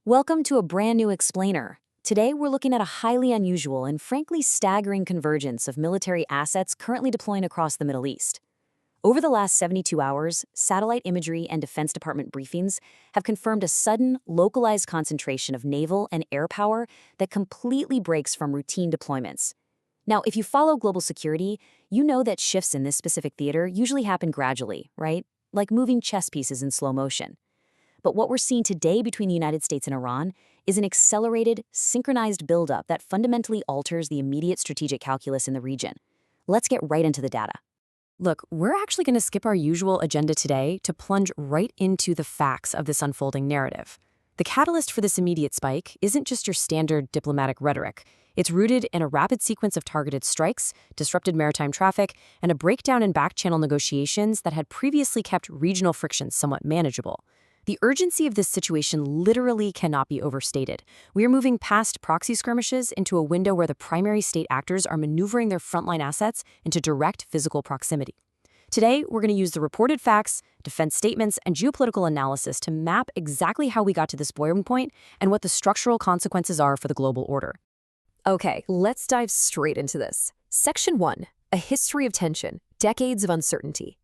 Welcome to a brand new explainer. Today, we're looking at a highly unusual and frankly staggering convergence of military assets currently deploying across the Middle East. Over the last 72 hours, satellite imagery and Defense Department briefings have confirmed a sudden, localized concentration of naval and air power that completely breaks from routine deployments. Now, if you follow global security, you know that shifts in this specific theater usually happen gradually, right? Like moving chess pieces in slow motion. But what we're seeing today between the United States and Iran is an accelerated, synchronized buildup that fundamentally alters the immediate strategic calculus in the region. Let's get right into the data. Look, we're actually going to skip our usual agenda today to plunge right into the facts of this unfolding narrative. The catalyst for this immediate spike isn't just your standard diplomatic rhetoric. It's rooted in a rapid sequence of targeted strikes, disrupted maritime traffic, and a breakdown in back-channel negotiations that had previously kept regional frictions somewhat manageable. The urgency of this situation literally cannot be overstated. We are moving past proxy skirmishes into a window where the primary state actors are maneuvering their frontline assets into direct physical proximity. Today, we're going to use the reported facts, defense statements, and geopolitical analysis to map exactly how we got to this boiling point and what the structural consequences are for the global order. Okay, let's dive straight into this. Section 1, a history of tension, decades of uncertainty.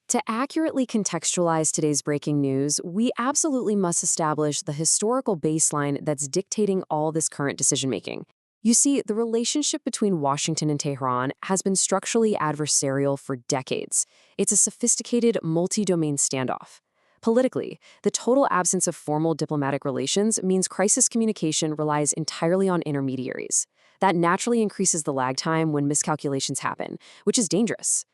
To accurately contextualize today's breaking news, we absolutely must establish the historical baseline that's dictating all this current decision-making. You see, the relationship between Washington and Tehran has been structurally adversarial for decades. It's a sophisticated, multi-domain standoff. Politically, the total absence of formal diplomatic relations means crisis communication relies entirely on intermediaries. That naturally increases the lag time when miscalculations happen, which is dangerous.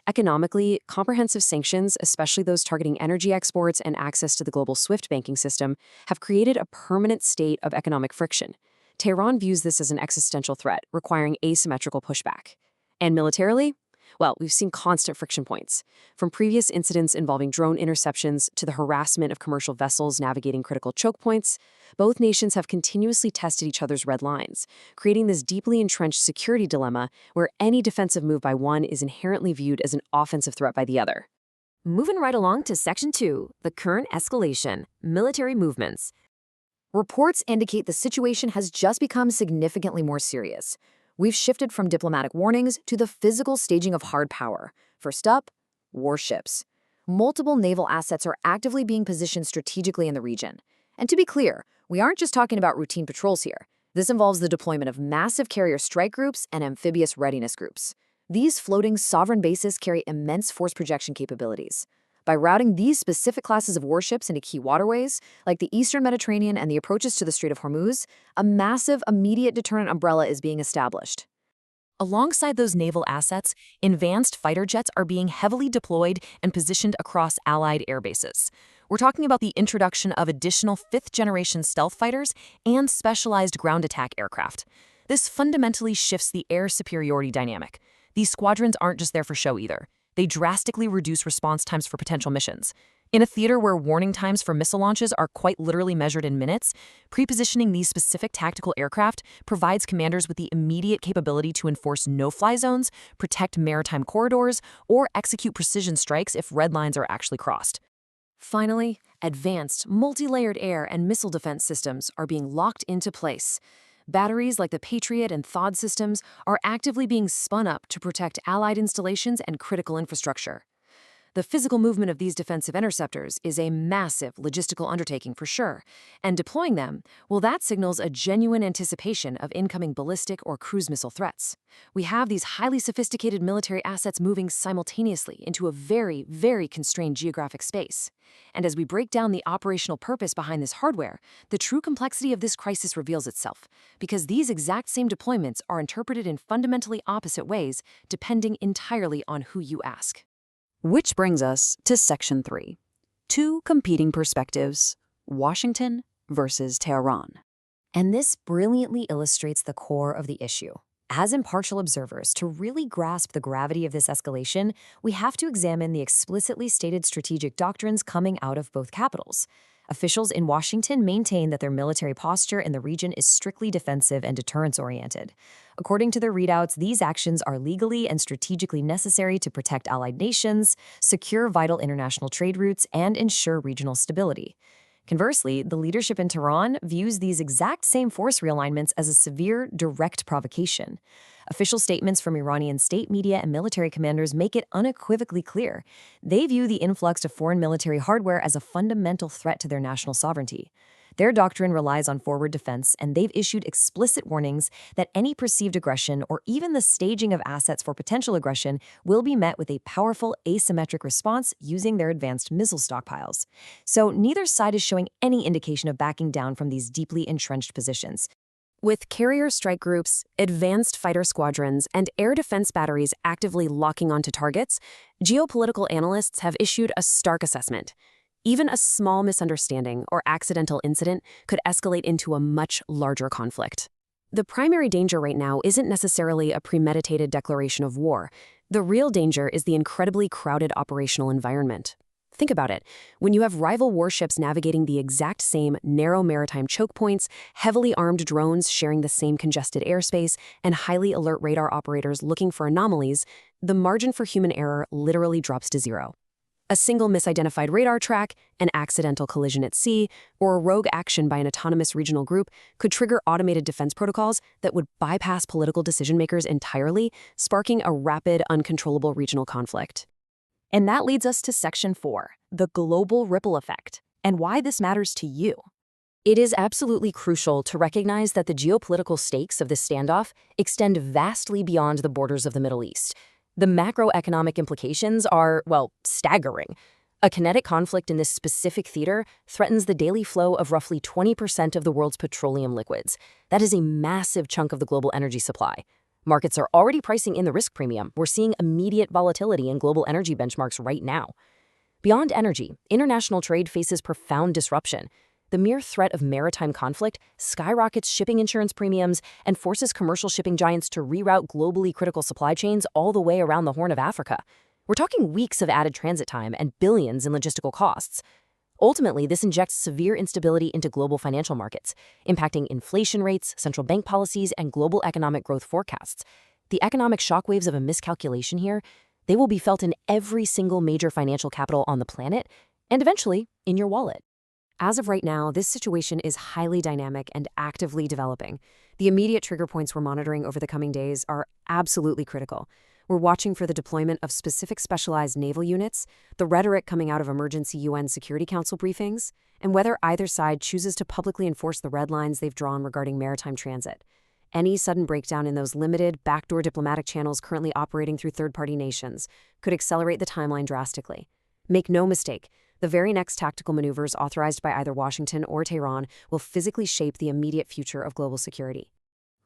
Economically, comprehensive sanctions, especially those targeting energy exports and access to the global SWIFT banking system, have created a permanent state of economic friction. Tehran views this as an existential threat, requiring asymmetrical pushback. And militarily? Well, we've seen constant friction points. From previous incidents involving drone interceptions to the harassment of commercial vessels navigating critical choke points, both nations have continuously tested each other's red lines, creating this deeply entrenched security dilemma where any defensive move by one is inherently viewed as an offensive threat by the other. Moving right along to Section 2, the current escalation, military movements. Reports indicate the situation has just become significantly more serious. We've shifted from diplomatic warnings to the physical staging of hard power. First up, warships. Multiple naval assets are actively being positioned strategically in the region. And to be clear, we aren't just talking about routine patrols here. This involves the deployment of massive carrier strike groups and amphibious readiness groups. These floating sovereign bases carry immense force projection capabilities. By routing these specific classes of warships into key waterways, like the Eastern Mediterranean and the approaches to the Strait of Hormuz, a massive, immediate deterrent umbrella is being established. Alongside those naval assets, advanced fighter jets are being heavily deployed and positioned across Allied air bases. We're talking about the introduction of additional fifth-generation stealth fighters and specialized ground attack aircraft. This fundamentally shifts the air superiority dynamic. These squadrons aren't just there for show either. They drastically reduce response times for potential missions. In a theater where warning times for missile launches are quite literally measured in minutes, pre-positioning these specific tactical aircraft provides commanders with the immediate capability to enforce no-fly zones, protect maritime corridors, or execute precision strikes if red lines are actually crossed. Finally, advanced, multi-layered air and missile defense systems are being locked into place. Batteries like the Patriot and THAAD systems are actively being spun up to protect Allied installations and critical infrastructure. The physical movement of these defensive interceptors is a massive logistical undertaking for sure, and deploying them, well, that signals a genuine anticipation of incoming ballistic or cruise missile threats. We have these highly sophisticated military assets moving simultaneously into a very, very constrained geographic space. And as we break down the operational purpose behind this hardware, the true complexity of this crisis reveals itself, because these exact same deployments are interpreted in fundamentally opposite ways, depending entirely on who you ask. Which brings us to Section 3. Two competing perspectives, Washington versus Tehran. And this brilliantly illustrates the core of the issue. As impartial observers, to really grasp the gravity of this escalation, we have to examine the explicitly stated strategic doctrines coming out of both capitals. Officials in Washington maintain that their military posture in the region is strictly defensive and deterrence-oriented. According to their readouts, these actions are legally and strategically necessary to protect allied nations, secure vital international trade routes, and ensure regional stability. Conversely, the leadership in Tehran views these exact same force realignments as a severe, direct provocation. Official statements from Iranian state media and military commanders make it unequivocally clear. They view the influx of foreign military hardware as a fundamental threat to their national sovereignty. Their doctrine relies on forward defense, and they've issued explicit warnings that any perceived aggression or even the staging of assets for potential aggression will be met with a powerful asymmetric response using their advanced missile stockpiles. So neither side is showing any indication of backing down from these deeply entrenched positions. With carrier strike groups, advanced fighter squadrons, and air defense batteries actively locking onto targets, geopolitical analysts have issued a stark assessment. Even a small misunderstanding or accidental incident could escalate into a much larger conflict. The primary danger right now isn't necessarily a premeditated declaration of war. The real danger is the incredibly crowded operational environment. Think about it. When you have rival warships navigating the exact same narrow maritime choke points, heavily armed drones sharing the same congested airspace, and highly alert radar operators looking for anomalies, the margin for human error literally drops to zero. A single misidentified radar track, an accidental collision at sea, or a rogue action by an autonomous regional group could trigger automated defense protocols that would bypass political decision-makers entirely, sparking a rapid, uncontrollable regional conflict. And that leads us to Section 4, the global ripple effect, and why this matters to you. It is absolutely crucial to recognize that the geopolitical stakes of this standoff extend vastly beyond the borders of the Middle East. The macroeconomic implications are, well, staggering. A kinetic conflict in this specific theater threatens the daily flow of roughly 20% of the world's petroleum liquids. That is a massive chunk of the global energy supply. Markets are already pricing in the risk premium. We're seeing immediate volatility in global energy benchmarks right now. Beyond energy, international trade faces profound disruption. The mere threat of maritime conflict skyrockets shipping insurance premiums and forces commercial shipping giants to reroute globally critical supply chains all the way around the Horn of Africa. We're talking weeks of added transit time and billions in logistical costs. Ultimately, this injects severe instability into global financial markets, impacting inflation rates, central bank policies, and global economic growth forecasts. The economic shockwaves of a miscalculation here, they will be felt in every single major financial capital on the planet, and eventually in your wallet. As of right now, this situation is highly dynamic and actively developing. The immediate trigger points we're monitoring over the coming days are absolutely critical. We're watching for the deployment of specific specialized naval units, the rhetoric coming out of emergency UN Security Council briefings, and whether either side chooses to publicly enforce the red lines they've drawn regarding maritime transit. Any sudden breakdown in those limited, backdoor diplomatic channels currently operating through third-party nations could accelerate the timeline drastically. Make no mistake, the very next tactical maneuvers authorized by either Washington or Tehran will physically shape the immediate future of global security.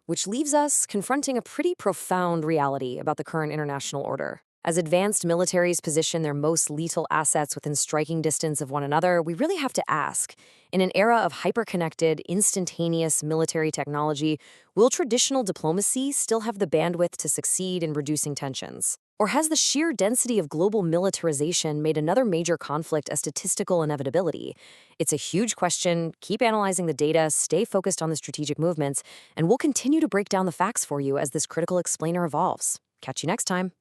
Which leaves us confronting a pretty profound reality about the current international order. As advanced militaries position their most lethal assets within striking distance of one another, we really have to ask, in an era of hyper-connected, instantaneous military technology, will traditional diplomacy still have the bandwidth to succeed in reducing tensions? Or has the sheer density of global militarization made another major conflict a statistical inevitability? It's a huge question. Keep analyzing the data, stay focused on the strategic movements, and we'll continue to break down the facts for you as this critical explainer evolves. Catch you next time.